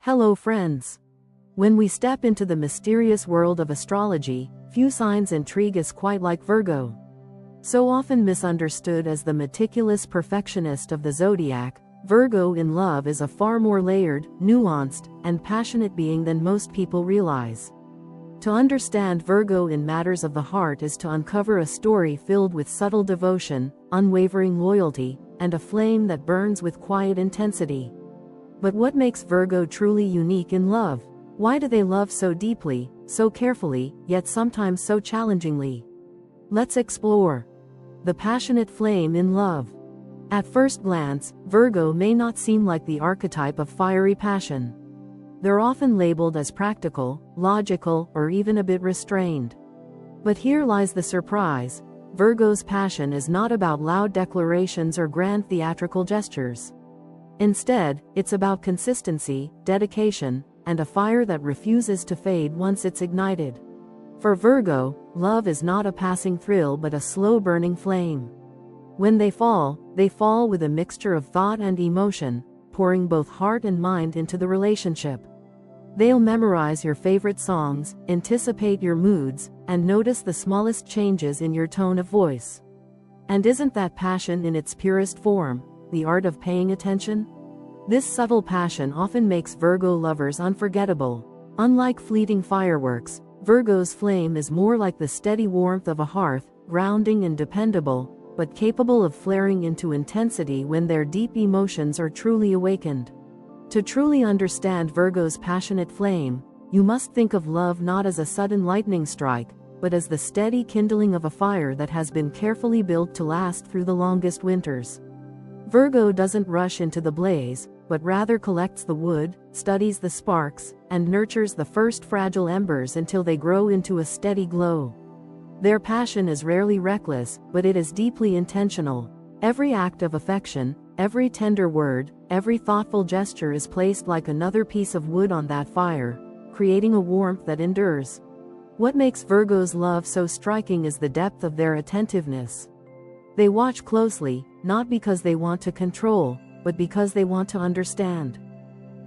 Hello friends. When we step into the mysterious world of astrology, few signs intrigue us quite like Virgo. So often misunderstood as the meticulous perfectionist of the Zodiac, Virgo in love is a far more layered, nuanced, and passionate being than most people realize. To understand Virgo in matters of the heart is to uncover a story filled with subtle devotion, unwavering loyalty, and a flame that burns with quiet intensity. But what makes Virgo truly unique in love? Why do they love so deeply, so carefully, yet sometimes so challengingly? Let's explore the passionate flame in love. At first glance, Virgo may not seem like the archetype of fiery passion. They're often labeled as practical, logical, or even a bit restrained. But here lies the surprise. Virgo's passion is not about loud declarations or grand theatrical gestures. Instead, it's about consistency, dedication, and a fire that refuses to fade once it's ignited. For Virgo, love is not a passing thrill but a slow-burning flame. When they fall with a mixture of thought and emotion, pouring both heart and mind into the relationship. They'll memorize your favorite songs, anticipate your moods, and notice the smallest changes in your tone of voice. And isn't that passion in its purest form, the art of paying attention? This subtle passion often makes Virgo lovers unforgettable. Unlike fleeting fireworks, Virgo's flame is more like the steady warmth of a hearth, grounding and dependable, but capable of flaring into intensity when their deep emotions are truly awakened. To truly understand Virgo's passionate flame, you must think of love not as a sudden lightning strike, but as the steady kindling of a fire that has been carefully built to last through the longest winters. Virgo doesn't rush into the blaze, but rather collects the wood, studies the sparks, and nurtures the first fragile embers until they grow into a steady glow. Their passion is rarely reckless, but it is deeply intentional. Every act of affection, every tender word, every thoughtful gesture is placed like another piece of wood on that fire, creating a warmth that endures. What makes Virgo's love so striking is the depth of their attentiveness. They watch closely, not because they want to control, but because they want to understand.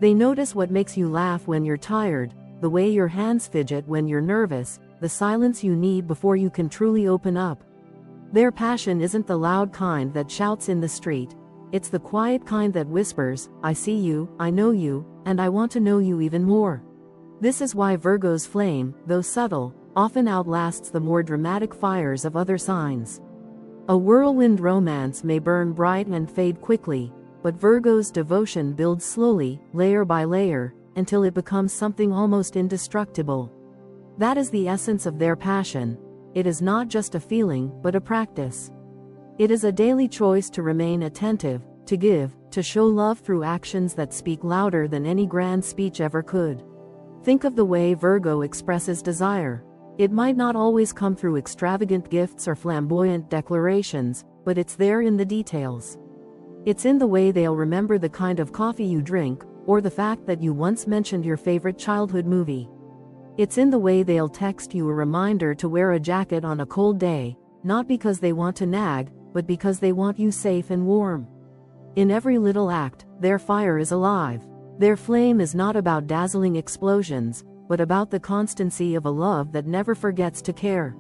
They notice what makes you laugh when you're tired, the way your hands fidget when you're nervous, the silence you need before you can truly open up. Their passion isn't the loud kind that shouts in the street. It's the quiet kind that whispers, "I see you, I know you, and I want to know you even more." This is why Virgo's flame, though subtle, often outlasts the more dramatic fires of other signs. A whirlwind romance may burn bright and fade quickly, but Virgo's devotion builds slowly, layer by layer, until it becomes something almost indestructible. That is the essence of their passion. It is not just a feeling, but a practice. It is a daily choice to remain attentive, to give, to show love through actions that speak louder than any grand speech ever could. Think of the way Virgo expresses desire. It might not always come through extravagant gifts or flamboyant declarations, but it's there in the details. It's in the way they'll remember the kind of coffee you drink, or the fact that you once mentioned your favorite childhood movie. It's in the way they'll text you a reminder to wear a jacket on a cold day, not because they want to nag, but because they want you safe and warm. In every little act, their fire is alive. Their flame is not about dazzling explosions, but about the constancy of a love that never forgets to care.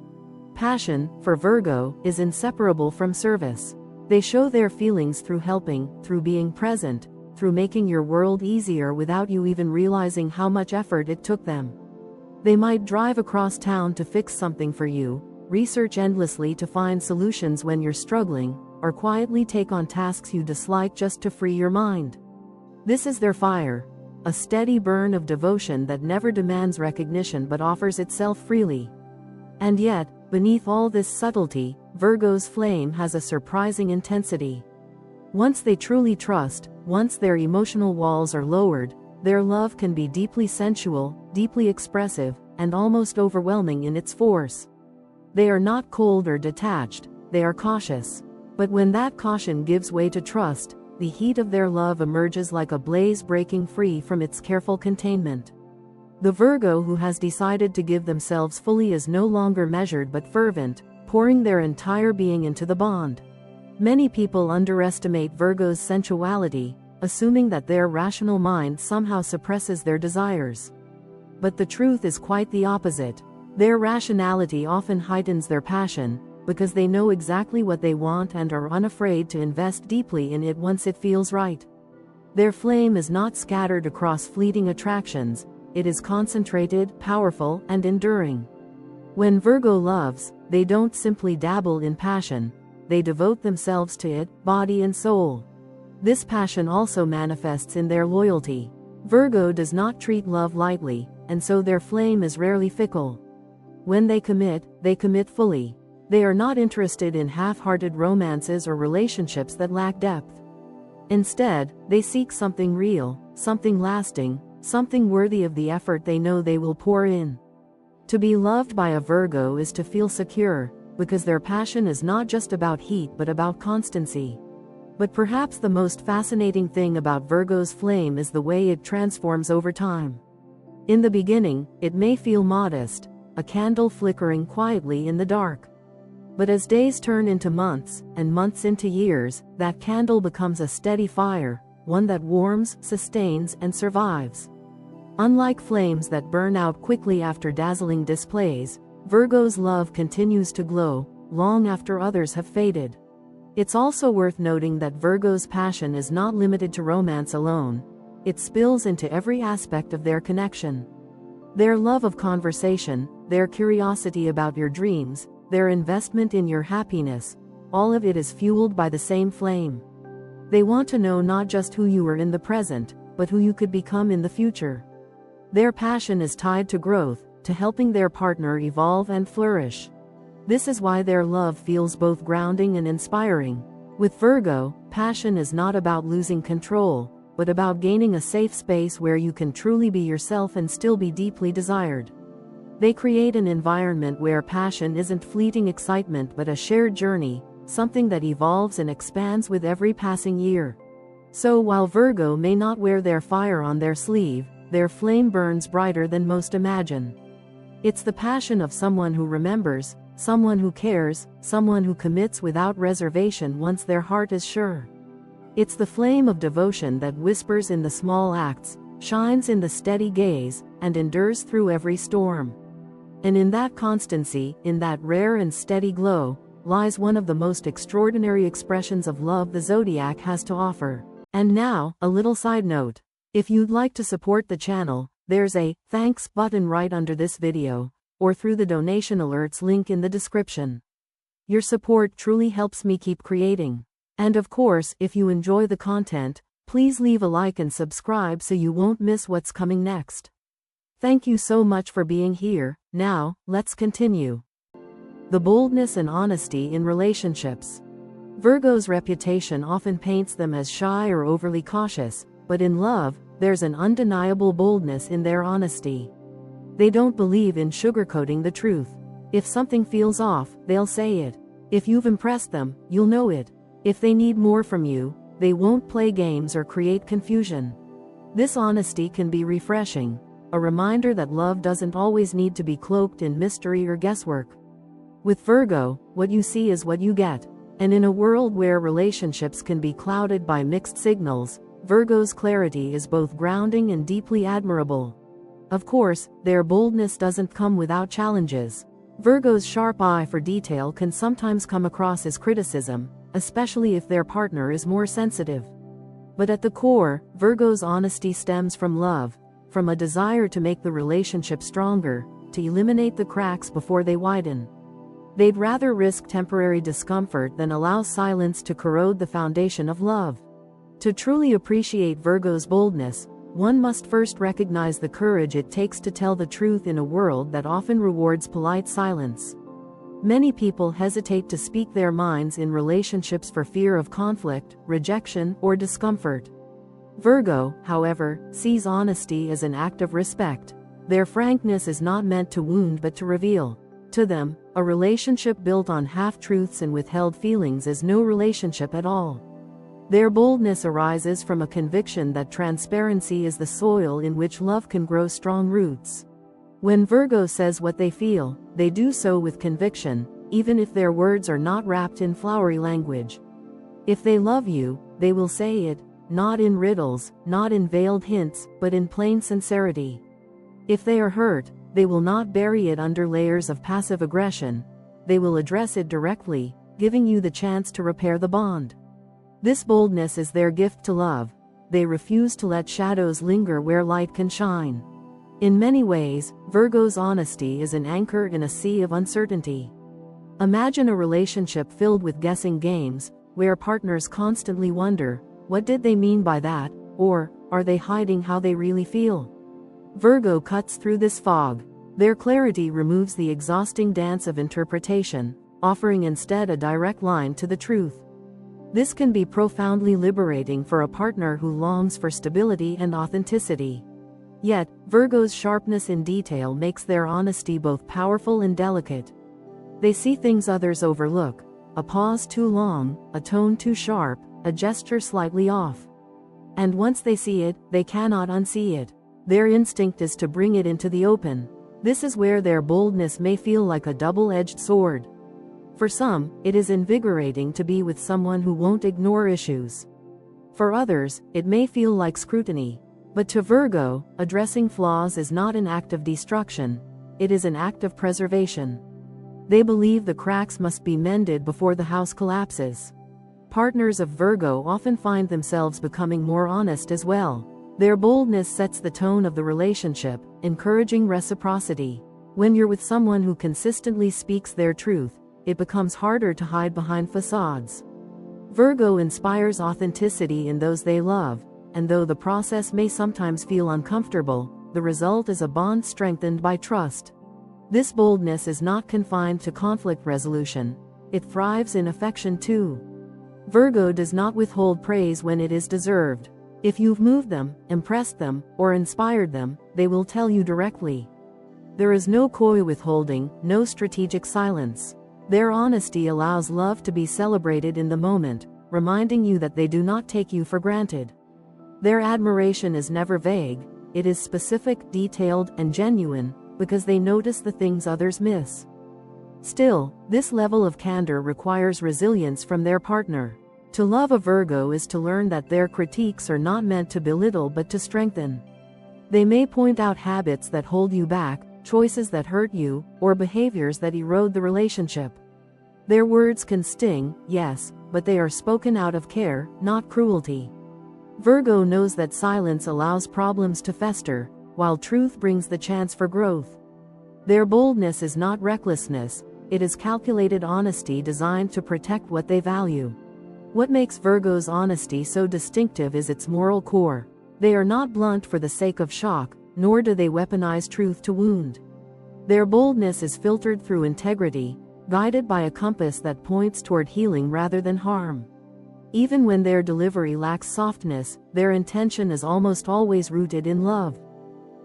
Passion, for Virgo, is inseparable from service. They show their feelings through helping, through being present, through making your world easier without you even realizing how much effort it took them. They might drive across town to fix something for you, research endlessly to find solutions when you're struggling, or quietly take on tasks you dislike just to free your mind. This is their fire, a steady burn of devotion that never demands recognition but offers itself freely. And yet, beneath all this subtlety, Virgo's flame has a surprising intensity. Once they truly trust, once their emotional walls are lowered, their love can be deeply sensual, deeply expressive, and almost overwhelming in its force. They are not cold or detached, they are cautious. But when that caution gives way to trust, the heat of their love emerges like a blaze breaking free from its careful containment. The Virgo who has decided to give themselves fully is no longer measured but fervent, pouring their entire being into the bond. Many people underestimate Virgo's sensuality, assuming that their rational mind somehow suppresses their desires. But the truth is quite the opposite. Their rationality often heightens their passion, because they know exactly what they want and are unafraid to invest deeply in it once it feels right. Their flame is not scattered across fleeting attractions, it is concentrated, powerful, and enduring. When Virgo loves, they don't simply dabble in passion, they devote themselves to it, body and soul. This passion also manifests in their loyalty. Virgo does not treat love lightly, and so their flame is rarely fickle. When they commit fully. They are not interested in half-hearted romances or relationships that lack depth. Instead, they seek something real, something lasting, something worthy of the effort they know they will pour in. To be loved by a Virgo is to feel secure, because their passion is not just about heat but about constancy. But perhaps the most fascinating thing about Virgo's flame is the way it transforms over time. In the beginning, it may feel modest, a candle flickering quietly in the dark. But as days turn into months, and months into years, that candle becomes a steady fire, one that warms, sustains, and survives. Unlike flames that burn out quickly after dazzling displays, Virgo's love continues to glow, long after others have faded. It's also worth noting that Virgo's passion is not limited to romance alone. It spills into every aspect of their connection. Their love of conversation, their curiosity about your dreams, their investment in your happiness, all of it is fueled by the same flame. They want to know not just who you are in the present, but who you could become in the future. Their passion is tied to growth, to helping their partner evolve and flourish. This is why their love feels both grounding and inspiring. With Virgo, passion is not about losing control, but about gaining a safe space where you can truly be yourself and still be deeply desired. They create an environment where passion isn't fleeting excitement but a shared journey, something that evolves and expands with every passing year. So while Virgo may not wear their fire on their sleeve, their flame burns brighter than most imagine. It's the passion of someone who remembers, someone who cares, someone who commits without reservation once their heart is sure. It's the flame of devotion that whispers in the small acts, shines in the steady gaze, and endures through every storm. And in that constancy, in that rare and steady glow, lies one of the most extraordinary expressions of love the Zodiac has to offer. And now, a little side note. If you'd like to support the channel, there's a thanks button right under this video, or through the donation alerts link in the description. Your support truly helps me keep creating. And of course, if you enjoy the content, please leave a like and subscribe so you won't miss what's coming next. Thank you so much for being here. Now, let's continue. The boldness and honesty in relationships. Virgo's reputation often paints them as shy or overly cautious, but in love, there's an undeniable boldness in their honesty. They don't believe in sugarcoating the truth. If something feels off, they'll say it. If you've impressed them, you'll know it. If they need more from you, they won't play games or create confusion. This honesty can be refreshing, a reminder that love doesn't always need to be cloaked in mystery or guesswork. With Virgo, what you see is what you get. And in a world where relationships can be clouded by mixed signals, Virgo's clarity is both grounding and deeply admirable. Of course, their boldness doesn't come without challenges. Virgo's sharp eye for detail can sometimes come across as criticism, especially if their partner is more sensitive. But at the core, Virgo's honesty stems from love, from a desire to make the relationship stronger, to eliminate the cracks before they widen. They'd rather risk temporary discomfort than allow silence to corrode the foundation of love. To truly appreciate Virgo's boldness, one must first recognize the courage it takes to tell the truth in a world that often rewards polite silence. Many people hesitate to speak their minds in relationships for fear of conflict, rejection, or discomfort. Virgo, however, sees honesty as an act of respect. Their frankness is not meant to wound but to reveal. To them, a relationship built on half-truths and withheld feelings is no relationship at all. Their boldness arises from a conviction that transparency is the soil in which love can grow strong roots. When Virgo says what they feel, they do so with conviction, even if their words are not wrapped in flowery language. If they love you, they will say it, not in riddles, not in veiled hints, but in plain sincerity. If they are hurt, they will not bury it under layers of passive aggression. They will address it directly, giving you the chance to repair the bond. This boldness is their gift to love. They refuse to let shadows linger where light can shine. In many ways, Virgo's honesty is an anchor in a sea of uncertainty. Imagine a relationship filled with guessing games, where partners constantly wonder, what did they mean by that, or, are they hiding how they really feel? Virgo cuts through this fog. Their clarity removes the exhausting dance of interpretation, offering instead a direct line to the truth. This can be profoundly liberating for a partner who longs for stability and authenticity. Yet, Virgo's sharpness in detail makes their honesty both powerful and delicate. They see things others overlook: a pause too long, a tone too sharp, a gesture slightly off. And once they see it, they cannot unsee it. Their instinct is to bring it into the open. This is where their boldness may feel like a double-edged sword. For some, it is invigorating to be with someone who won't ignore issues. For others, it may feel like scrutiny. But to Virgo, addressing flaws is not an act of destruction, it is an act of preservation. They believe the cracks must be mended before the house collapses. Partners of Virgo often find themselves becoming more honest as well. Their boldness sets the tone of the relationship, encouraging reciprocity. When you're with someone who consistently speaks their truth, it becomes harder to hide behind facades. Virgo inspires authenticity in those they love, and though the process may sometimes feel uncomfortable, the result is a bond strengthened by trust. This boldness is not confined to conflict resolution, it thrives in affection too. Virgo does not withhold praise when it is deserved. If you've moved them, impressed them, or inspired them, they will tell you directly. There is no coy withholding, no strategic silence. Their honesty allows love to be celebrated in the moment, reminding you that they do not take you for granted. Their admiration is never vague, it is specific, detailed, and genuine, because they notice the things others miss. Still, this level of candor requires resilience from their partner. To love a Virgo is to learn that their critiques are not meant to belittle but to strengthen. They may point out habits that hold you back, choices that hurt you, or behaviors that erode the relationship. Their words can sting, yes, but they are spoken out of care, not cruelty. Virgo knows that silence allows problems to fester, while truth brings the chance for growth. Their boldness is not recklessness, it is calculated honesty designed to protect what they value. What makes Virgo's honesty so distinctive is its moral core. They are not blunt for the sake of shock, nor do they weaponize truth to wound. Their boldness is filtered through integrity, guided by a compass that points toward healing rather than harm. Even when their delivery lacks softness, their intention is almost always rooted in love.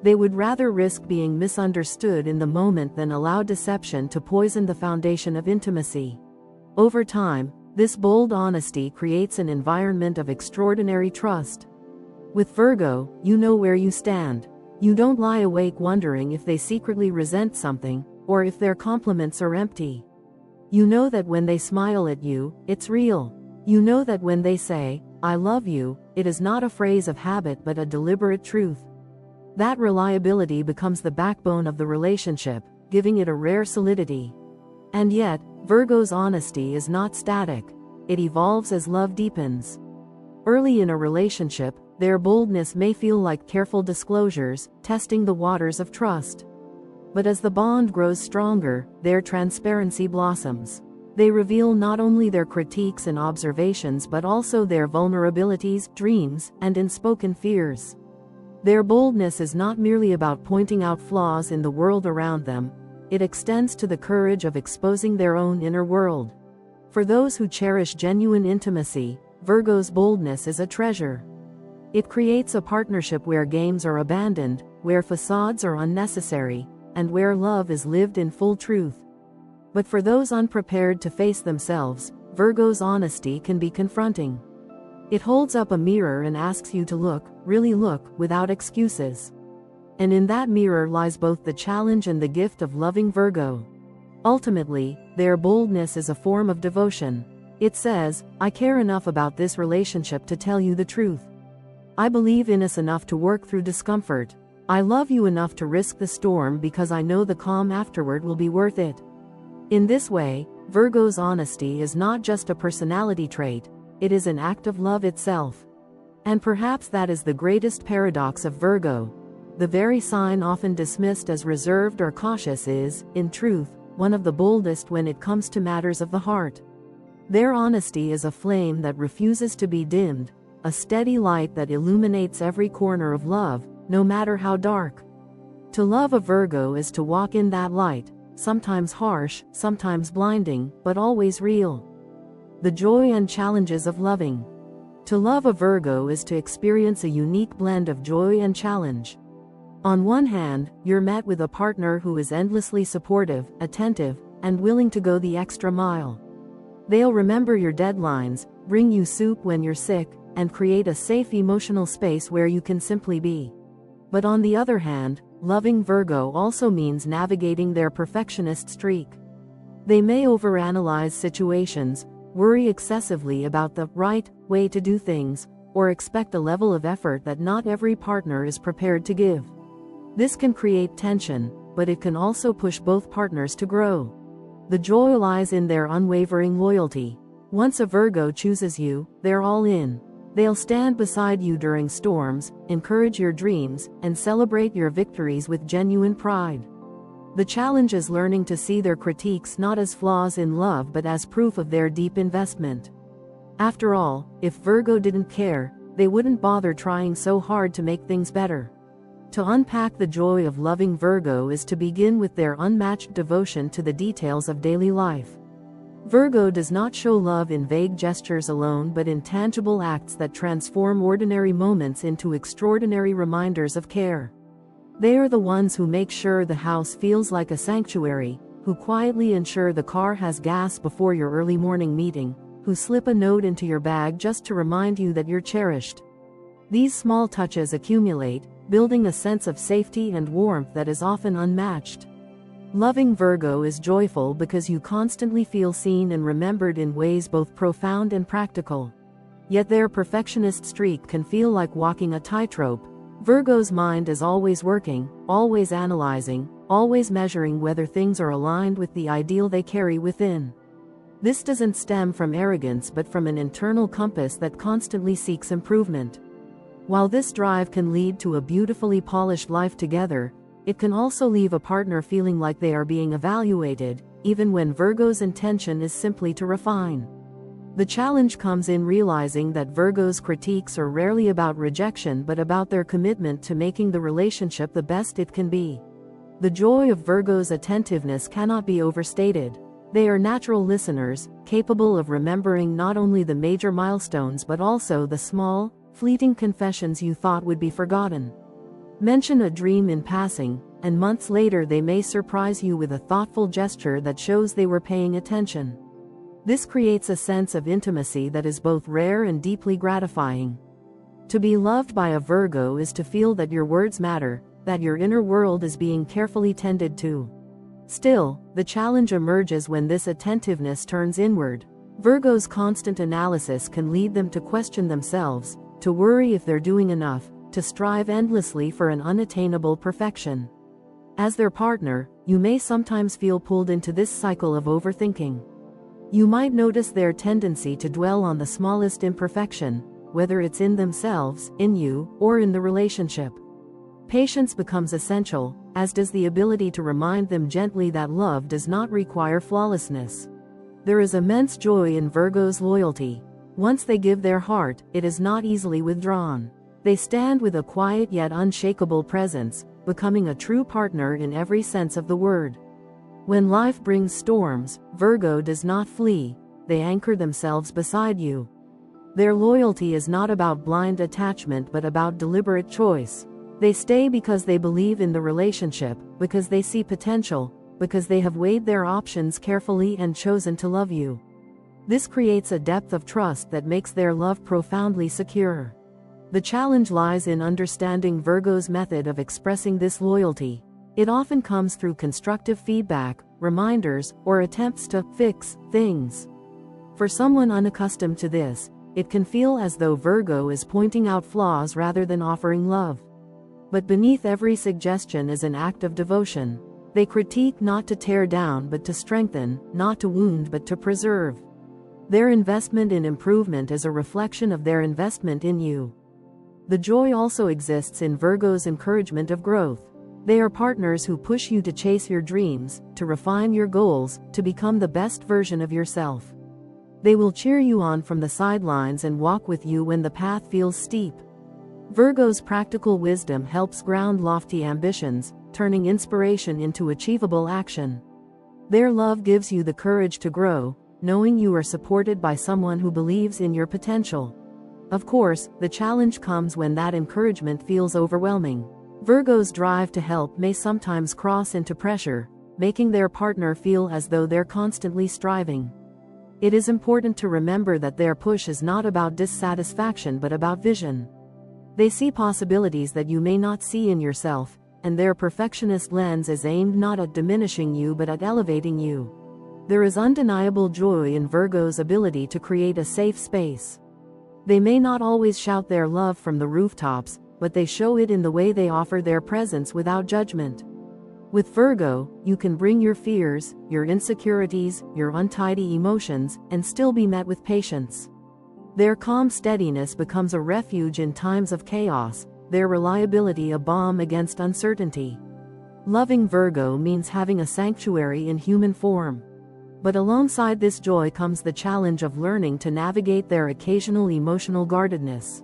They would rather risk being misunderstood in the moment than allow deception to poison the foundation of intimacy. Over time, this bold honesty creates an environment of extraordinary trust. With Virgo, you know where you stand. You don't lie awake wondering if they secretly resent something, or if their compliments are empty. You know that when they smile at you, it's real. You know that when they say, "I love you," it is not a phrase of habit but a deliberate truth. That reliability becomes the backbone of the relationship, giving it a rare solidity. And yet, Virgo's honesty is not static. It evolves as love deepens. Early in a relationship, their boldness may feel like careful disclosures, testing the waters of trust. But as the bond grows stronger, their transparency blossoms. They reveal not only their critiques and observations but also their vulnerabilities, dreams, and unspoken fears. Their boldness is not merely about pointing out flaws in the world around them, it extends to the courage of exposing their own inner world. For those who cherish genuine intimacy, Virgo's boldness is a treasure. It creates a partnership where games are abandoned, where facades are unnecessary, and where love is lived in full truth. But for those unprepared to face themselves, Virgo's honesty can be confronting. It holds up a mirror and asks you to look, really look, without excuses. And in that mirror lies both the challenge and the gift of loving Virgo. Ultimately, their boldness is a form of devotion. It says, "I care enough about this relationship to tell you the truth." I believe in us enough to work through discomfort. I love you enough to risk the storm because I know the calm afterward will be worth it. In this way, Virgo's honesty is not just a personality trait, it is an act of love itself. And perhaps that is the greatest paradox of Virgo. The very sign often dismissed as reserved or cautious is, in truth, one of the boldest when it comes to matters of the heart. Their honesty is a flame that refuses to be dimmed, a steady light that illuminates every corner of love, no matter how dark. To love a Virgo is to walk in that light, sometimes harsh, sometimes blinding, but always real. The joy and challenges of loving. To love a Virgo is to experience a unique blend of joy and challenge. On one hand, you're met with a partner who is endlessly supportive, attentive, and willing to go the extra mile. They'll remember your deadlines, bring you soup when you're sick, and create a safe emotional space where you can simply be. But on the other hand, loving Virgo also means navigating their perfectionist streak. They may overanalyze situations, worry excessively about the right way to do things, or expect a level of effort that not every partner is prepared to give. This can create tension, but it can also push both partners to grow. The joy lies in their unwavering loyalty. Once a Virgo chooses you, they're all in. They'll stand beside you during storms, encourage your dreams, and celebrate your victories with genuine pride. The challenge is learning to see their critiques not as flaws in love but as proof of their deep investment. After all, if Virgo didn't care, they wouldn't bother trying so hard to make things better. To unpack the joy of loving Virgo is to begin with their unmatched devotion to the details of daily life. Virgo does not show love in vague gestures alone but in tangible acts that transform ordinary moments into extraordinary reminders of care. They are the ones who make sure the house feels like a sanctuary, who quietly ensure the car has gas before your early morning meeting, who slip a note into your bag just to remind you that you're cherished. These small touches accumulate, building a sense of safety and warmth that is often unmatched. Loving Virgo is joyful because you constantly feel seen and remembered in ways both profound and practical. Yet their perfectionist streak can feel like walking a tightrope. Virgo's mind is always working, always analyzing, always measuring whether things are aligned with the ideal they carry within. This doesn't stem from arrogance but from an internal compass that constantly seeks improvement. While this drive can lead to a beautifully polished life together, it can also leave a partner feeling like they are being evaluated, even when Virgo's intention is simply to refine. The challenge comes in realizing that Virgo's critiques are rarely about rejection but about their commitment to making the relationship the best it can be. The joy of Virgo's attentiveness cannot be overstated. They are natural listeners, capable of remembering not only the major milestones but also the small, fleeting confessions you thought would be forgotten. Mention a dream in passing, and months later they may surprise you with a thoughtful gesture that shows they were paying attention. This creates a sense of intimacy that is both rare and deeply gratifying. To be loved by a Virgo is to feel that your words matter, that your inner world is being carefully tended to. Still, the challenge emerges when this attentiveness turns inward. Virgo's constant analysis can lead them to question themselves, to worry if they're doing enough, to strive endlessly for an unattainable perfection. As their partner, you may sometimes feel pulled into this cycle of overthinking. You might notice their tendency to dwell on the smallest imperfection, whether it's in themselves, in you, or in the relationship. Patience becomes essential, as does the ability to remind them gently that love does not require flawlessness. There is immense joy in Virgo's loyalty. Once they give their heart, it is not easily withdrawn. They stand with a quiet yet unshakable presence, becoming a true partner in every sense of the word. When life brings storms, Virgo does not flee, they anchor themselves beside you. Their loyalty is not about blind attachment but about deliberate choice. They stay because they believe in the relationship, because they see potential, because they have weighed their options carefully and chosen to love you. This creates a depth of trust that makes their love profoundly secure. The challenge lies in understanding Virgo's method of expressing this loyalty. It often comes through constructive feedback, reminders, or attempts to fix things. For someone unaccustomed to this, It can feel as though Virgo is pointing out flaws rather than offering love. But beneath every suggestion is an act of devotion. They critique not to tear down but to strengthen, not to wound but to preserve. Their investment in improvement is a reflection of their investment in you. The joy also exists in Virgo's encouragement of growth. They are partners who push you to chase your dreams, to refine your goals, to become the best version of yourself. They will cheer you on from the sidelines and walk with you when the path feels steep. Virgo's practical wisdom helps ground lofty ambitions, turning inspiration into achievable action. Their love gives you the courage to grow, knowing you are supported by someone who believes in your potential. Of course, the challenge comes when that encouragement feels overwhelming. Virgo's drive to help may sometimes cross into pressure, making their partner feel as though they're constantly striving. It is important to remember that their push is not about dissatisfaction but about vision. They see possibilities that you may not see in yourself, and their perfectionist lens is aimed not at diminishing you but at elevating you. There is undeniable joy in Virgo's ability to create a safe space. They may not always shout their love from the rooftops, but they show it in the way they offer their presence without judgment. With Virgo, you can bring your fears, your insecurities, your untidy emotions, and still be met with patience. Their calm steadiness becomes a refuge in times of chaos, their reliability a balm against uncertainty. Loving Virgo means having a sanctuary in human form. But alongside this joy comes the challenge of learning to navigate their occasional emotional guardedness.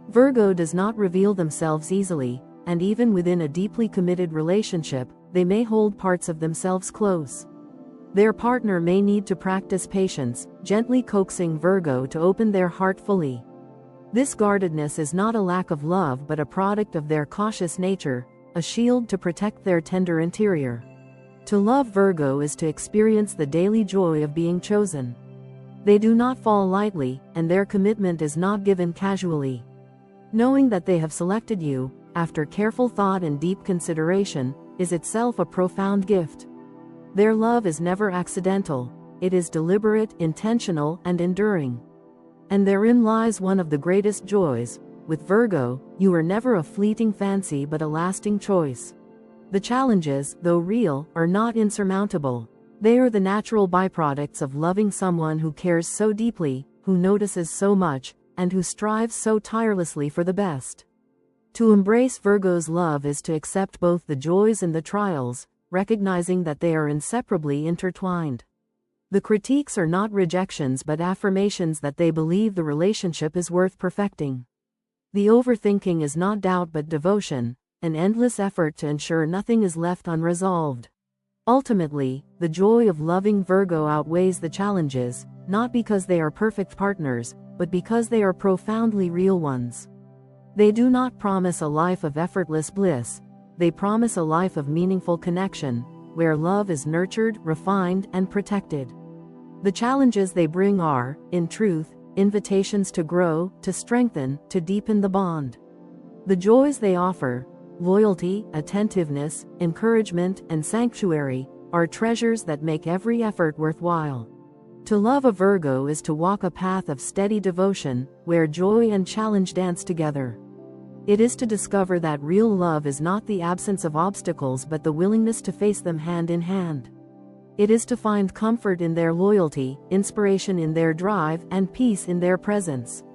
Virgo does not reveal themselves easily, and even within a deeply committed relationship, they may hold parts of themselves close. Their partner may need to practice patience, gently coaxing Virgo to open their heart fully. This guardedness is not a lack of love but a product of their cautious nature, a shield to protect their tender interior. To love Virgo is to experience the daily joy of being chosen. They do not fall lightly, and their commitment is not given casually. Knowing that they have selected you, after careful thought and deep consideration, is itself a profound gift. Their love is never accidental, it is deliberate, intentional, and enduring. And therein lies one of the greatest joys. With Virgo, you are never a fleeting fancy but a lasting choice. The challenges, though real, are not insurmountable. They are the natural byproducts of loving someone who cares so deeply, who notices so much, and who strives so tirelessly for the best. To embrace Virgo's love is to accept both the joys and the trials, recognizing that they are inseparably intertwined. The critiques are not rejections but affirmations that they believe the relationship is worth perfecting. The overthinking is not doubt but devotion, an endless effort to ensure nothing is left unresolved. Ultimately, the joy of loving Virgo outweighs the challenges, not because they are perfect partners, but because they are profoundly real ones. They do not promise a life of effortless bliss, they promise a life of meaningful connection, where love is nurtured, refined, and protected. The challenges they bring are, in truth, invitations to grow, to strengthen, to deepen the bond. The joys they offer, loyalty, attentiveness, encouragement, and sanctuary, are treasures that make every effort worthwhile. To love a Virgo is to walk a path of steady devotion, where joy and challenge dance together. It is to discover that real love is not the absence of obstacles but the willingness to face them hand in hand. It is to find comfort in their loyalty, inspiration in their drive, and peace in their presence.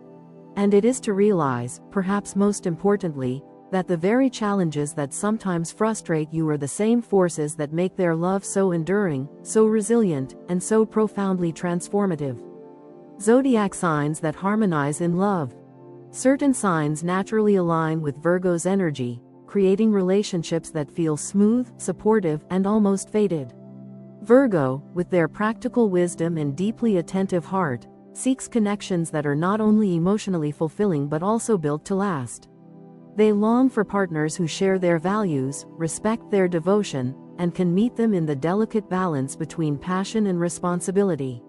And it is to realize, perhaps most importantly, that the very challenges that sometimes frustrate you are the same forces that make their love so enduring, so resilient, and so profoundly transformative. Zodiac signs that harmonize in love. Certain signs naturally align with Virgo's energy, creating relationships that feel smooth, supportive, and almost fated. Virgo, with their practical wisdom and deeply attentive heart, seeks connections that are not only emotionally fulfilling but also built to last. They long for partners who share their values, respect their devotion, and can meet them in the delicate balance between passion and responsibility.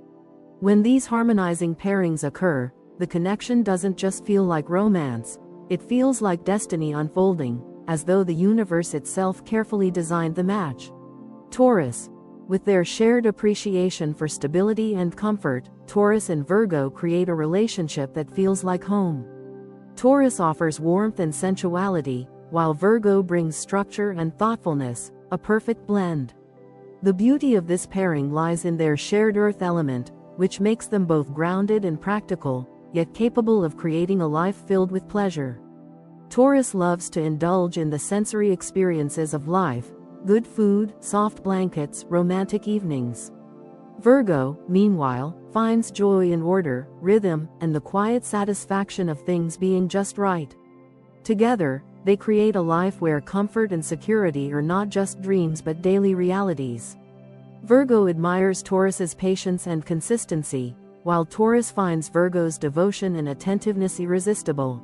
When these harmonizing pairings occur, the connection doesn't just feel like romance, it feels like destiny unfolding, as though the universe itself carefully designed the match. Taurus. With their shared appreciation for stability and comfort, Taurus and Virgo create a relationship that feels like home. Taurus offers warmth and sensuality, while Virgo brings structure and thoughtfulness, a perfect blend. The beauty of this pairing lies in their shared earth element, which makes them both grounded and practical, yet capable of creating a life filled with pleasure. Taurus loves to indulge in the sensory experiences of life: good food, soft blankets, romantic evenings. Virgo, meanwhile, finds joy in order, rhythm, and the quiet satisfaction of things being just right. Together, they create a life where comfort and security are not just dreams but daily realities. Virgo admires Taurus's patience and consistency, while Taurus finds Virgo's devotion and attentiveness irresistible.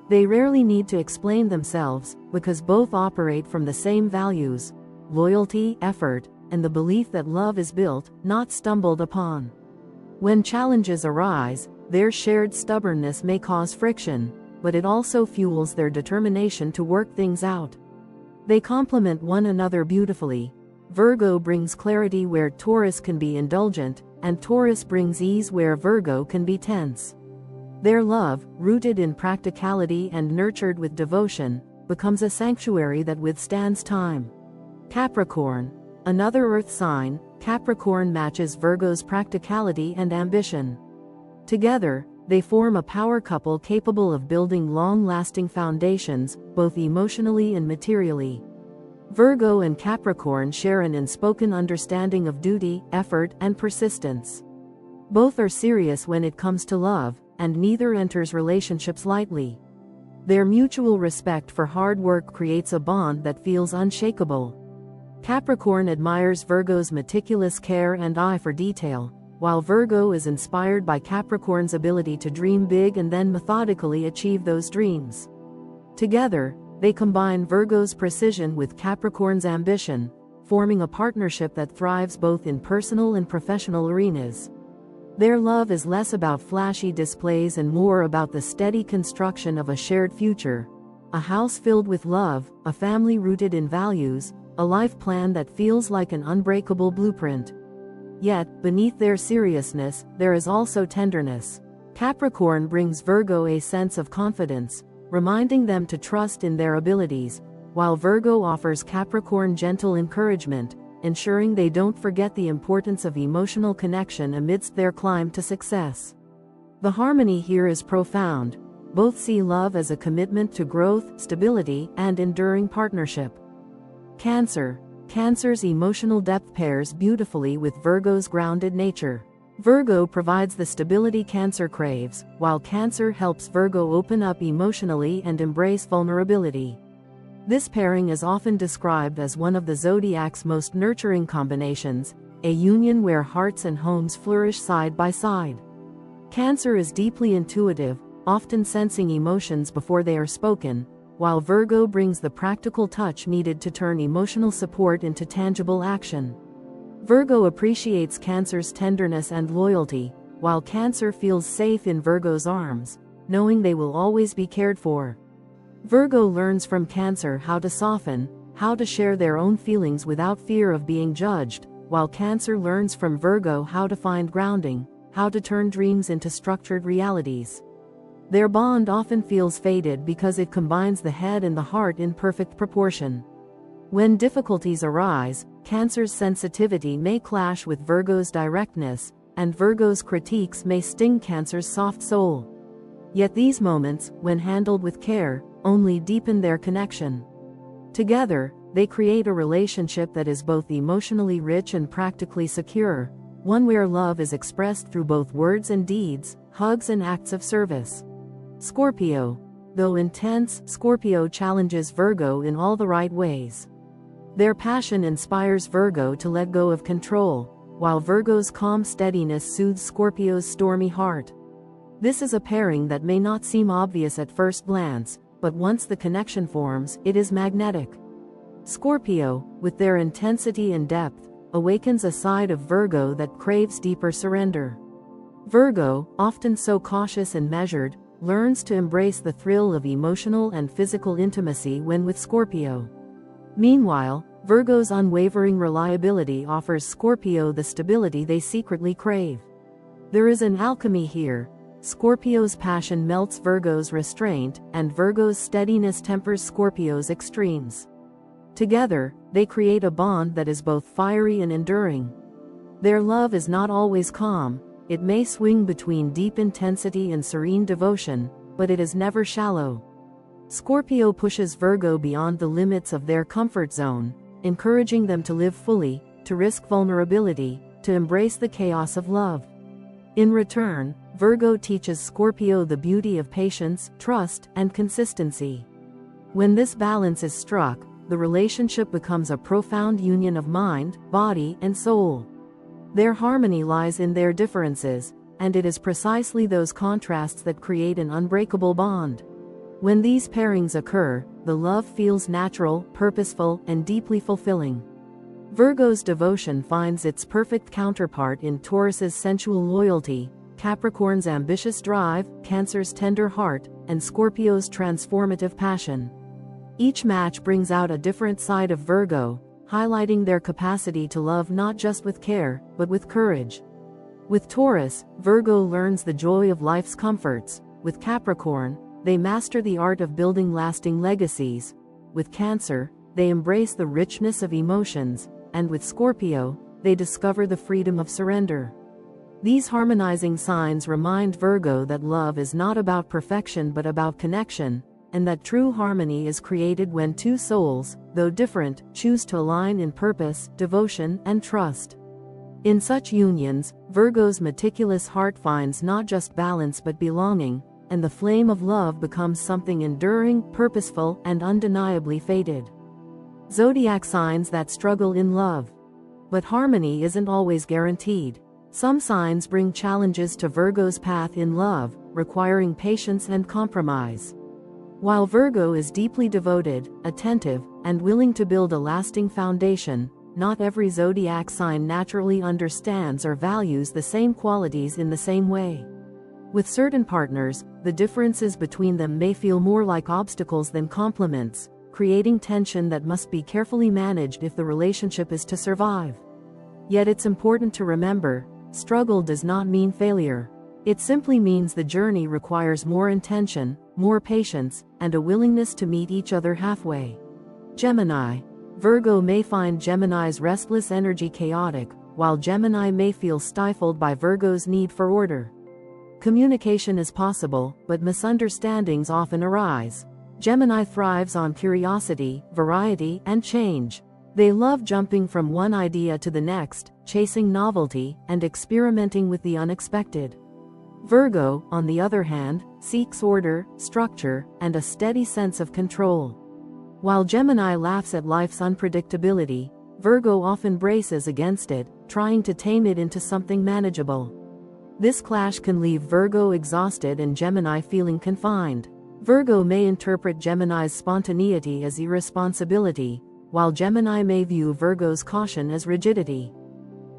They rarely need to explain themselves, because both operate from the same values: loyalty, effort, and the belief that love is built, not stumbled upon. When challenges arise, their shared stubbornness may cause friction, but it also fuels their determination to work things out. They complement one another beautifully. Virgo brings clarity where Taurus can be indulgent, and Taurus brings ease where Virgo can be tense. Their love, rooted in practicality and nurtured with devotion, becomes a sanctuary that withstands time. Capricorn, another earth sign, Capricorn matches Virgo's practicality and ambition. Together, they form a power couple capable of building long-lasting foundations, both emotionally and materially. Virgo and Capricorn share an unspoken understanding of duty, effort, and persistence. Both are serious when it comes to love, and neither enters relationships lightly. Their mutual respect for hard work creates a bond that feels unshakable. Capricorn admires Virgo's meticulous care and eye for detail, while Virgo is inspired by Capricorn's ability to dream big and then methodically achieve those dreams. Together, they combine Virgo's precision with Capricorn's ambition, forming a partnership that thrives both in personal and professional arenas. Their love is less about flashy displays and more about the steady construction of a shared future: a house filled with love, a family rooted in values, a life plan that feels like an unbreakable blueprint. Yet, beneath their seriousness, there is also tenderness. Capricorn brings Virgo a sense of confidence, reminding them to trust in their abilities, while Virgo offers Capricorn gentle encouragement, ensuring they don't forget the importance of emotional connection amidst their climb to success. The harmony here is profound. Both see love as a commitment to growth, stability, and enduring partnership. Cancer. Cancer's emotional depth pairs beautifully with Virgo's grounded nature. Virgo provides the stability Cancer craves, while Cancer helps Virgo open up emotionally and embrace vulnerability. This pairing is often described as one of the Zodiac's most nurturing combinations, a union where hearts and homes flourish side by side. Cancer is deeply intuitive, often sensing emotions before they are spoken, while Virgo brings the practical touch needed to turn emotional support into tangible action. Virgo appreciates Cancer's tenderness and loyalty, while Cancer feels safe in Virgo's arms, knowing they will always be cared for. Virgo learns from Cancer how to soften, how to share their own feelings without fear of being judged, while Cancer learns from Virgo how to find grounding, how to turn dreams into structured realities. Their bond often feels faded because it combines the head and the heart in perfect proportion. When difficulties arise, Cancer's sensitivity may clash with Virgo's directness, and Virgo's critiques may sting Cancer's soft soul. Yet these moments, when handled with care, only deepen their connection. Together, they create a relationship that is both emotionally rich and practically secure, one where love is expressed through both words and deeds, hugs and acts of service. Scorpio. Though intense, Scorpio challenges Virgo in all the right ways. Their passion inspires Virgo to let go of control, while Virgo's calm steadiness soothes Scorpio's stormy heart. This is a pairing that may not seem obvious at first glance, but once the connection forms, it is magnetic. Scorpio, with their intensity and depth, awakens a side of Virgo that craves deeper surrender. Virgo, often so cautious and measured, learns to embrace the thrill of emotional and physical intimacy when with Scorpio. Meanwhile, Virgo's unwavering reliability offers Scorpio the stability they secretly crave. There is an alchemy here. Scorpio's passion melts Virgo's restraint, and Virgo's steadiness tempers Scorpio's extremes. Together, they create a bond that is both fiery and enduring. Their love is not always calm. It may swing between deep intensity and serene devotion, but it is never shallow. Scorpio pushes Virgo beyond the limits of their comfort zone, encouraging them to live fully, to risk vulnerability, to embrace the chaos of love. In return, Virgo teaches Scorpio the beauty of patience, trust, and consistency. When this balance is struck, the relationship becomes a profound union of mind, body, and soul. Their harmony lies in their differences, and it is precisely those contrasts that create an unbreakable bond. When these pairings occur, the love feels natural, purposeful, and deeply fulfilling. Virgo's devotion finds its perfect counterpart in Taurus's sensual loyalty, Capricorn's ambitious drive, Cancer's tender heart, and Scorpio's transformative passion. Each match brings out a different side of Virgo, highlighting their capacity to love not just with care, but with courage. With Taurus, Virgo learns the joy of life's comforts. With Capricorn, they master the art of building lasting legacies. With Cancer, they embrace the richness of emotions, and with Scorpio, they discover the freedom of surrender. These harmonizing signs remind Virgo that love is not about perfection but about connection, and that true harmony is created when two souls, though different, choose to align in purpose, devotion, and trust. In such unions, Virgo's meticulous heart finds not just balance but belonging, and the flame of love becomes something enduring, purposeful, and undeniably fated. Zodiac signs that struggle in love. But harmony isn't always guaranteed. Some signs bring challenges to Virgo's path in love, requiring patience and compromise. While Virgo is deeply devoted, attentive, and willing to build a lasting foundation, not every zodiac sign naturally understands or values the same qualities in the same way. With certain partners, the differences between them may feel more like obstacles than complements, creating tension that must be carefully managed if the relationship is to survive. Yet it's important to remember, struggle does not mean failure. It simply means the journey requires more intention, more patience, and a willingness to meet each other halfway. Gemini. Virgo may find Gemini's restless energy chaotic, while Gemini may feel stifled by Virgo's need for order. Communication is possible, but misunderstandings often arise. Gemini thrives on curiosity, variety, and change. They love jumping from one idea to the next, chasing novelty, and experimenting with the unexpected. Virgo, on the other hand, seeks order, structure, and a steady sense of control. While Gemini laughs at life's unpredictability, Virgo often braces against it, trying to tame it into something manageable. This clash can leave Virgo exhausted and Gemini feeling confined. Virgo may interpret Gemini's spontaneity as irresponsibility, while Gemini may view Virgo's caution as rigidity.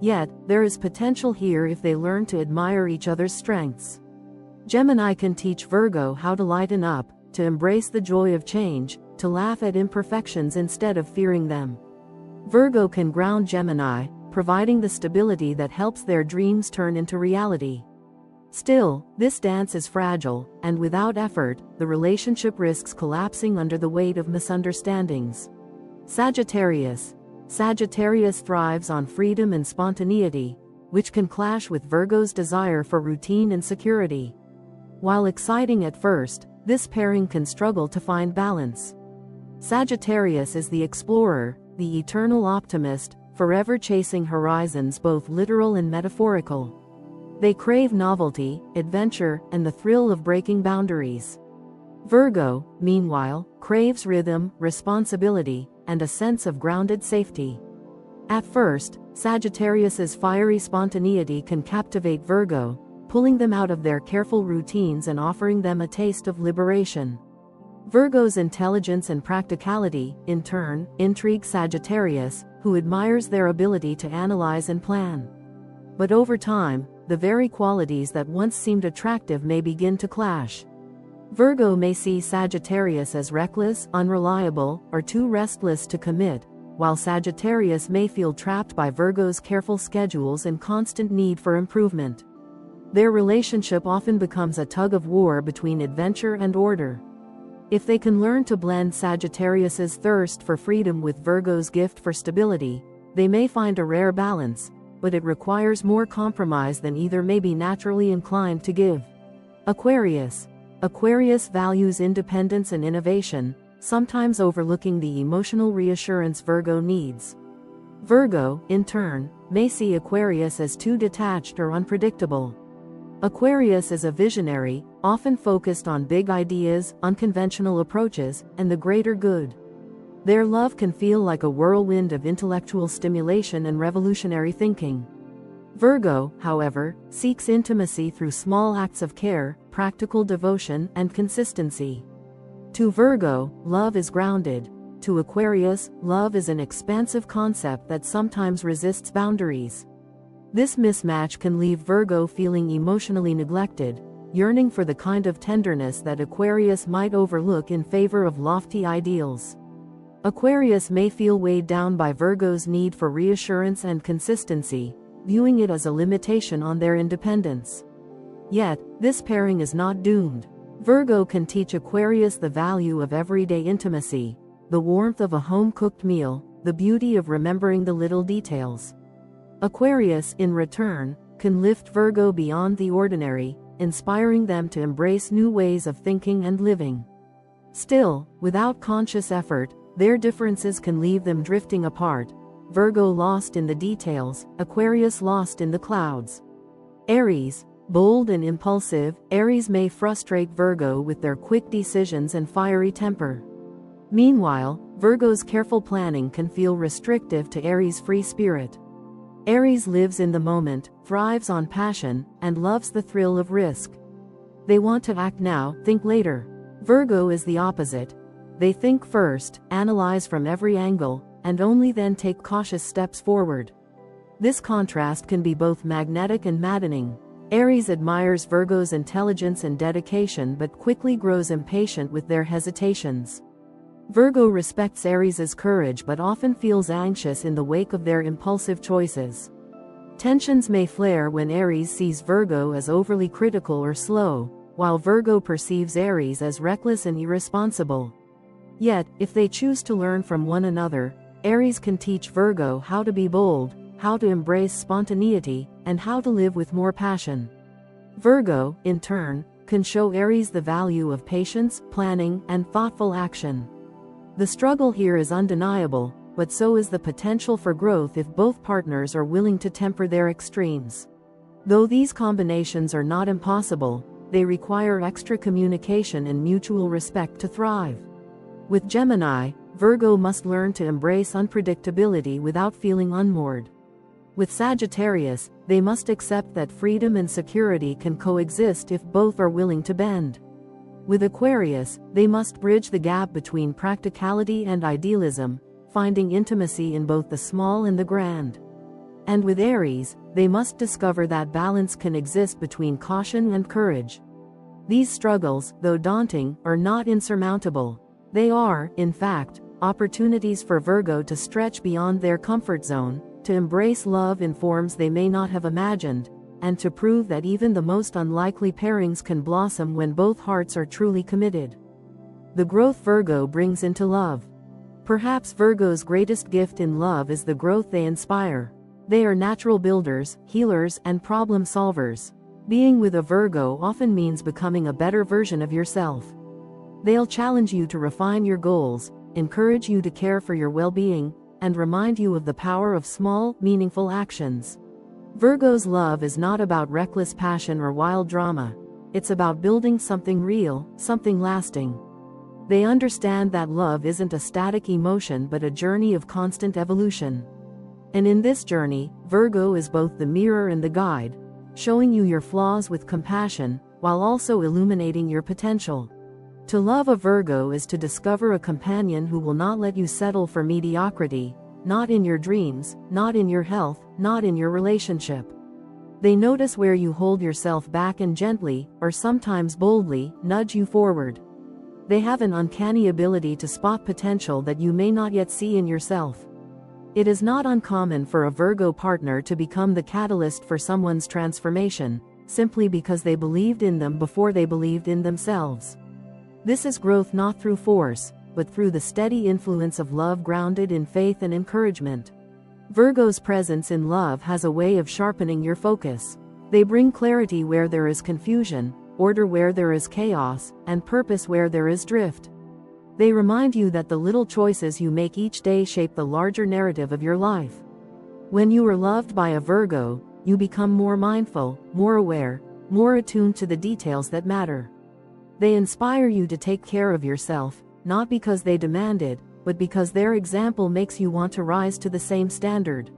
Yet, there is potential here if they learn to admire each other's strengths. Gemini can teach Virgo how to lighten up, to embrace the joy of change, to laugh at imperfections instead of fearing them. Virgo can ground Gemini, providing the stability that helps their dreams turn into reality. Still, this dance is fragile, and without effort, the relationship risks collapsing under the weight of misunderstandings. Sagittarius. Sagittarius thrives on freedom and spontaneity, which can clash with Virgo's desire for routine and security. While exciting at first, this pairing can struggle to find balance. Sagittarius is the explorer, the eternal optimist, forever chasing horizons both literal and metaphorical. They crave novelty, adventure, and the thrill of breaking boundaries. Virgo, meanwhile, craves rhythm, responsibility, and a sense of grounded safety. At first, Sagittarius's fiery spontaneity can captivate Virgo, pulling them out of their careful routines and offering them a taste of liberation. Virgo's intelligence and practicality, in turn, intrigue Sagittarius, who admires their ability to analyze and plan. But over time, the very qualities that once seemed attractive may begin to clash. Virgo may see Sagittarius as reckless, unreliable, or too restless to commit, while Sagittarius may feel trapped by Virgo's careful schedules and constant need for improvement. Their relationship often becomes a tug-of-war between adventure and order. If they can learn to blend Sagittarius's thirst for freedom with Virgo's gift for stability, they may find a rare balance, but it requires more compromise than either may be naturally inclined to give. Aquarius. Aquarius values independence and innovation, sometimes overlooking the emotional reassurance Virgo needs. Virgo, in turn, may see Aquarius as too detached or unpredictable. Aquarius is a visionary, often focused on big ideas, unconventional approaches, and the greater good. Their love can feel like a whirlwind of intellectual stimulation and revolutionary thinking. Virgo, however, seeks intimacy through small acts of care, practical devotion, and consistency. To Virgo, love is grounded. To Aquarius, love is an expansive concept that sometimes resists boundaries. This mismatch can leave Virgo feeling emotionally neglected, yearning for the kind of tenderness that Aquarius might overlook in favor of lofty ideals. Aquarius may feel weighed down by Virgo's need for reassurance and consistency, viewing it as a limitation on their independence. Yet, this pairing is not doomed. Virgo can teach Aquarius the value of everyday intimacy, the warmth of a home-cooked meal, the beauty of remembering the little details. Aquarius, in return, can lift Virgo beyond the ordinary, inspiring them to embrace new ways of thinking and living. Still, without conscious effort, their differences can leave them drifting apart, Virgo lost in the details, Aquarius lost in the clouds. Aries. Bold and impulsive, Aries may frustrate Virgo with their quick decisions and fiery temper. Meanwhile, Virgo's careful planning can feel restrictive to Aries' free spirit. Aries lives in the moment, thrives on passion, and loves the thrill of risk. They want to act now, think later. Virgo is the opposite. They think first, analyze from every angle, and only then take cautious steps forward. This contrast can be both magnetic and maddening. Aries admires Virgo's intelligence and dedication but quickly grows impatient with their hesitations. Virgo respects Aries' courage but often feels anxious in the wake of their impulsive choices. Tensions may flare when Aries sees Virgo as overly critical or slow, while Virgo perceives Aries as reckless and irresponsible. Yet, if they choose to learn from one another, Aries can teach Virgo how to be bold, how to embrace spontaneity, and how to live with more passion. Virgo, in turn, can show Aries the value of patience, planning, and thoughtful action. The struggle here is undeniable, but so is the potential for growth if both partners are willing to temper their extremes. Though these combinations are not impossible, they require extra communication and mutual respect to thrive. With Gemini, Virgo must learn to embrace unpredictability without feeling unmoored. With Sagittarius, they must accept that freedom and security can coexist if both are willing to bend. With Aquarius, they must bridge the gap between practicality and idealism, finding intimacy in both the small and the grand. And with Aries, they must discover that balance can exist between caution and courage. These struggles, though daunting, are not insurmountable. They are, in fact, opportunities for Virgo to stretch beyond their comfort zone, to embrace love in forms they may not have imagined, and to prove that even the most unlikely pairings can blossom when both hearts are truly committed. The growth Virgo brings into love. Perhaps Virgo's greatest gift in love is the growth they inspire. They are natural builders, healers, and problem solvers. Being with a Virgo often means becoming a better version of yourself. They'll challenge you to refine your goals, encourage you to care for your well-being, and remind you of the power of small, meaningful actions. Virgo's love is not about reckless passion or wild drama. It's about building something real, something lasting. They understand that love isn't a static emotion but a journey of constant evolution. And in this journey, Virgo is both the mirror and the guide, showing you your flaws with compassion, while also illuminating your potential. To love a Virgo is to discover a companion who will not let you settle for mediocrity, not in your dreams, not in your health, not in your relationship. They notice where you hold yourself back and gently, or sometimes boldly, nudge you forward. They have an uncanny ability to spot potential that you may not yet see in yourself. It is not uncommon for a Virgo partner to become the catalyst for someone's transformation, simply because they believed in them before they believed in themselves. This is growth not through force, but through the steady influence of love grounded in faith and encouragement. Virgo's presence in love has a way of sharpening your focus. They bring clarity where there is confusion, order where there is chaos, and purpose where there is drift. They remind you that the little choices you make each day shape the larger narrative of your life. When you are loved by a Virgo, you become more mindful, more aware, more attuned to the details that matter. They inspire you to take care of yourself, not because they demand it, but because their example makes you want to rise to the same standard.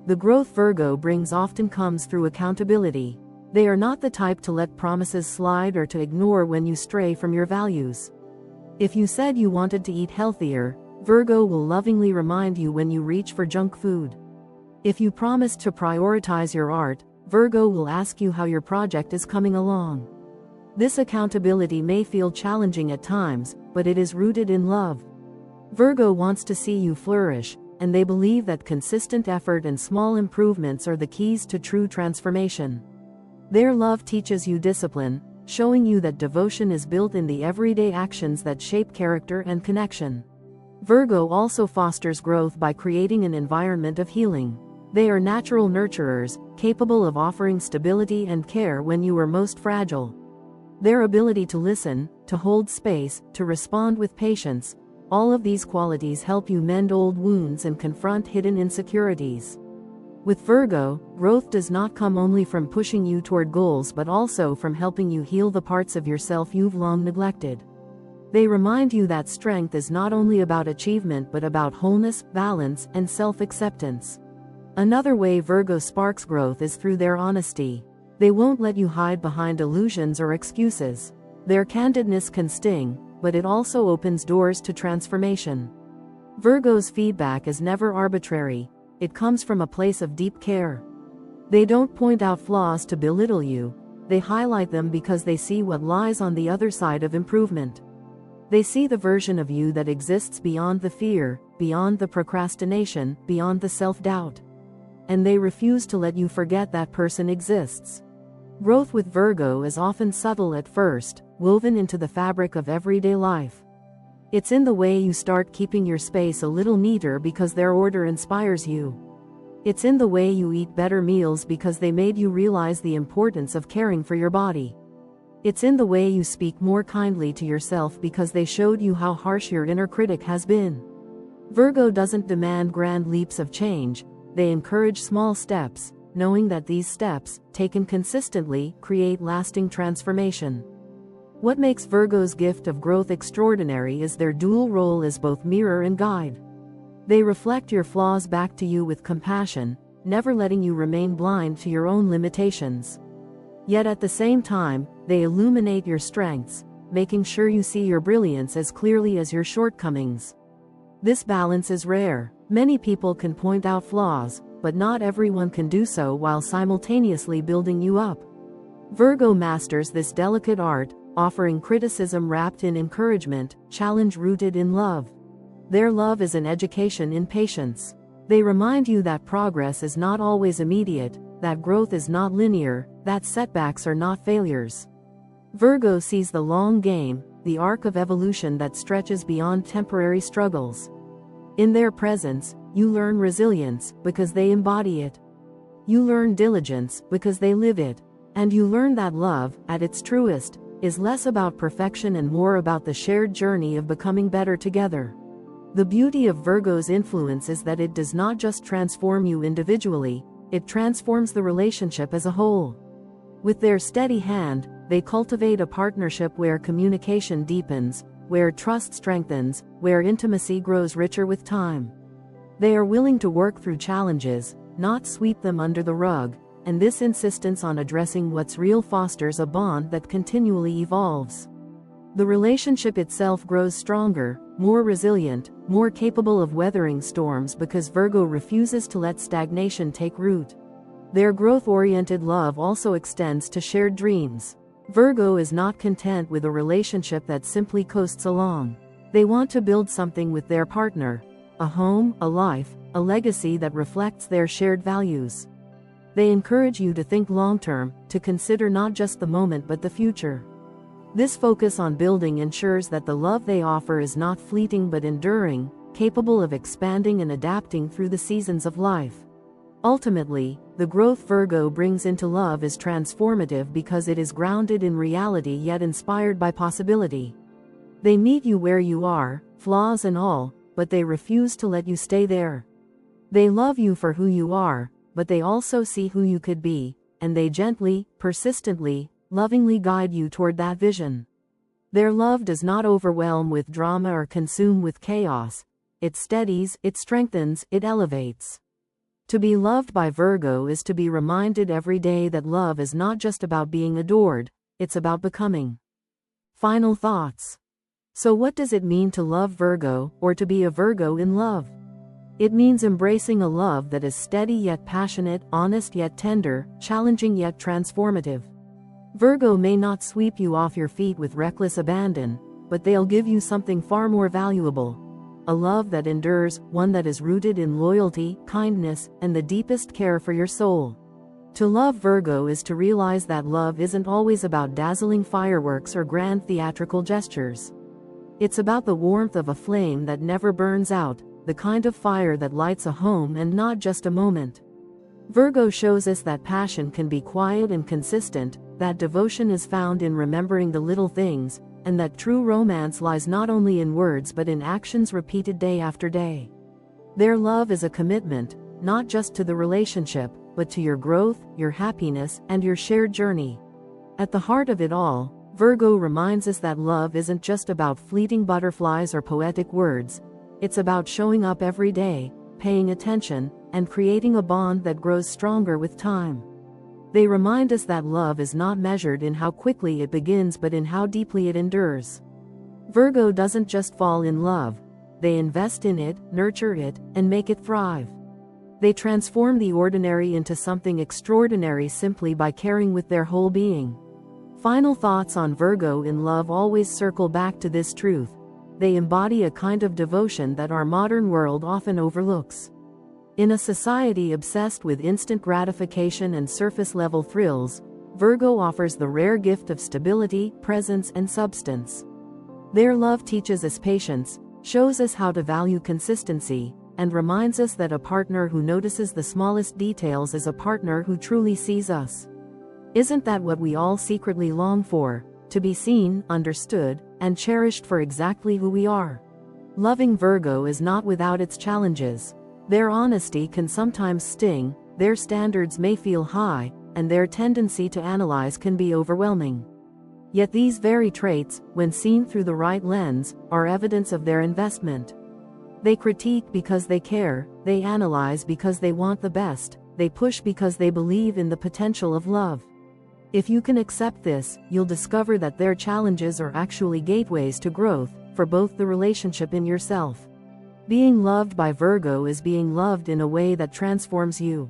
The growth Virgo brings often comes through accountability. They are not the type to let promises slide or to ignore when you stray from your values. If you said you wanted to eat healthier, Virgo will lovingly remind you when you reach for junk food. If you promised to prioritize your art, Virgo will ask you how your project is coming along. This accountability may feel challenging at times, but it is rooted in love. Virgo wants to see you flourish, and they believe that consistent effort and small improvements are the keys to true transformation. Their love teaches you discipline, showing you that devotion is built in the everyday actions that shape character and connection. Virgo also fosters growth by creating an environment of healing. They are natural nurturers, capable of offering stability and care when you are most fragile. Their ability to listen, to hold space, to respond with patience, all of these qualities help you mend old wounds and confront hidden insecurities. With Virgo, growth does not come only from pushing you toward goals but also from helping you heal the parts of yourself you've long neglected. They remind you that strength is not only about achievement but about wholeness, balance, and self-acceptance. Another way Virgo sparks growth is through their honesty. They won't let you hide behind illusions or excuses. Their candidness can sting, but it also opens doors to transformation. Virgo's feedback is never arbitrary. It comes from a place of deep care. They don't point out flaws to belittle you. They highlight them because they see what lies on the other side of improvement. They see the version of you that exists beyond the fear, beyond the procrastination, beyond the self-doubt. And they refuse to let you forget that person exists. Growth with Virgo is often subtle at first, woven into the fabric of everyday life. It's in the way you start keeping your space a little neater because their order inspires you. It's in the way you eat better meals because they made you realize the importance of caring for your body. It's in the way you speak more kindly to yourself because they showed you how harsh your inner critic has been. Virgo doesn't demand grand leaps of change, they encourage small steps, knowing that these steps, taken consistently, create lasting transformation. What makes Virgo's gift of growth extraordinary is their dual role as both mirror and guide. They reflect your flaws back to you with compassion, never letting you remain blind to your own limitations. Yet at the same time, they illuminate your strengths, making sure you see your brilliance as clearly as your shortcomings. This balance is rare. Many people can point out flaws, but not everyone can do so while simultaneously building you up. Virgo masters this delicate art, offering criticism wrapped in encouragement, challenge rooted in love. Their love is an education in patience. They remind you that progress is not always immediate, that growth is not linear, that setbacks are not failures. Virgo sees the long game, the arc of evolution that stretches beyond temporary struggles. In their presence, you learn resilience because they embody it. You learn diligence because they live it. And you learn that love, at its truest, is less about perfection and more about the shared journey of becoming better together. The beauty of Virgo's influence is that it does not just transform you individually, it transforms the relationship as a whole. With their steady hand, they cultivate a partnership where communication deepens, where trust strengthens, where intimacy grows richer with time. They are willing to work through challenges, not sweep them under the rug, and this insistence on addressing what's real fosters a bond that continually evolves. The relationship itself grows stronger, more resilient, more capable of weathering storms because Virgo refuses to let stagnation take root. Their growth-oriented love also extends to shared dreams. Virgo is not content with a relationship that simply coasts along. They want to build something with their partner, a home, a life, a legacy that reflects their shared values. They encourage you to think long-term, to consider not just the moment but the future. This focus on building ensures that the love they offer is not fleeting but enduring, capable of expanding and adapting through the seasons of life. Ultimately, the growth Virgo brings into love is transformative because it is grounded in reality yet inspired by possibility. They meet you where you are, flaws and all, but they refuse to let you stay there. They love you for who you are, but they also see who you could be, and they gently, persistently, lovingly guide you toward that vision. Their love does not overwhelm with drama or consume with chaos. It steadies, it strengthens, it elevates. To be loved by Virgo is to be reminded every day that love is not just about being adored, it's about becoming. Final thoughts. So what does it mean to love Virgo, or to be a Virgo in love? It means embracing a love that is steady yet passionate, honest yet tender, challenging yet transformative. Virgo may not sweep you off your feet with reckless abandon, but they'll give you something far more valuable. A love that endures, one that is rooted in loyalty, kindness, and the deepest care for your soul. To love Virgo is to realize that love isn't always about dazzling fireworks or grand theatrical gestures. It's about the warmth of a flame that never burns out, the kind of fire that lights a home and not just a moment. Virgo shows us that passion can be quiet and consistent, that devotion is found in remembering the little things, and that true romance lies not only in words but in actions repeated day after day. Their love is a commitment, not just to the relationship, but to your growth, your happiness, and your shared journey. At the heart of it all, Virgo reminds us that love isn't just about fleeting butterflies or poetic words. It's about showing up every day, paying attention, and creating a bond that grows stronger with time. They remind us that love is not measured in how quickly it begins but in how deeply it endures. Virgo doesn't just fall in love, they invest in it, nurture it, and make it thrive. They transform the ordinary into something extraordinary simply by caring with their whole being. Final thoughts on Virgo in love always circle back to this truth. They embody a kind of devotion that our modern world often overlooks. In a society obsessed with instant gratification and surface-level thrills, Virgo offers the rare gift of stability, presence, and substance. Their love teaches us patience, shows us how to value consistency, and reminds us that a partner who notices the smallest details is a partner who truly sees us. Isn't that what we all secretly long for? To be seen, understood, and cherished for exactly who we are. Loving Virgo is not without its challenges. Their honesty can sometimes sting, their standards may feel high, and their tendency to analyze can be overwhelming. Yet these very traits, when seen through the right lens, are evidence of their investment. They critique because they care, they analyze because they want the best, they push because they believe in the potential of love. If you can accept this, you'll discover that their challenges are actually gateways to growth, for both the relationship and yourself. Being loved by Virgo is being loved in a way that transforms you.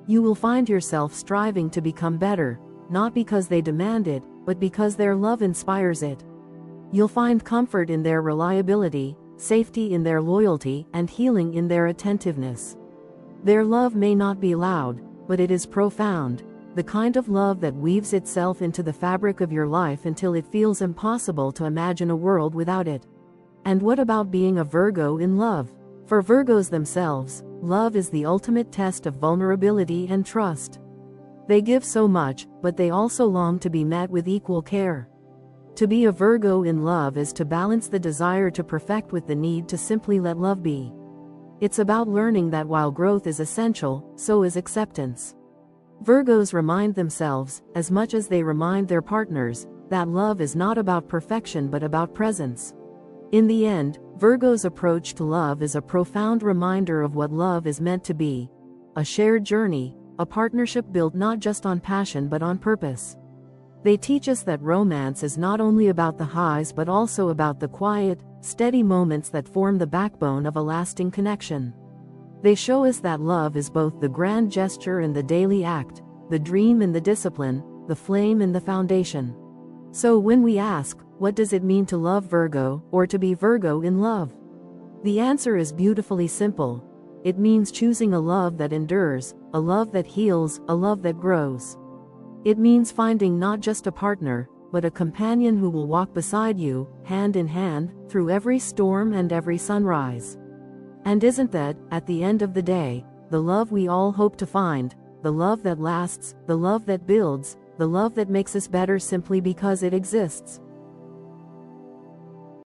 You will find yourself striving to become better, not because they demand it, but because their love inspires it. You'll find comfort in their reliability, safety in their loyalty, and healing in their attentiveness. Their love may not be loud, but it is profound. The kind of love that weaves itself into the fabric of your life until it feels impossible to imagine a world without it. And what about being a Virgo in love? For Virgos themselves, love is the ultimate test of vulnerability and trust. They give so much, but they also long to be met with equal care. To be a Virgo in love is to balance the desire to perfect with the need to simply let love be. It's about learning that while growth is essential, so is acceptance. Virgos remind themselves, as much as they remind their partners, that love is not about perfection but about presence. In the end, Virgo's approach to love is a profound reminder of what love is meant to be: a shared journey, a partnership built not just on passion but on purpose. They teach us that romance is not only about the highs but also about the quiet, steady moments that form the backbone of a lasting connection. They show us that love is both the grand gesture and the daily act, the dream and the discipline, the flame and the foundation. So when we ask, what does it mean to love Virgo, or to be Virgo in love? The answer is beautifully simple. It means choosing a love that endures, a love that heals, a love that grows. It means finding not just a partner, but a companion who will walk beside you, hand in hand, through every storm and every sunrise. And isn't that, at the end of the day, the love we all hope to find, the love that lasts, the love that builds, the love that makes us better simply because it exists?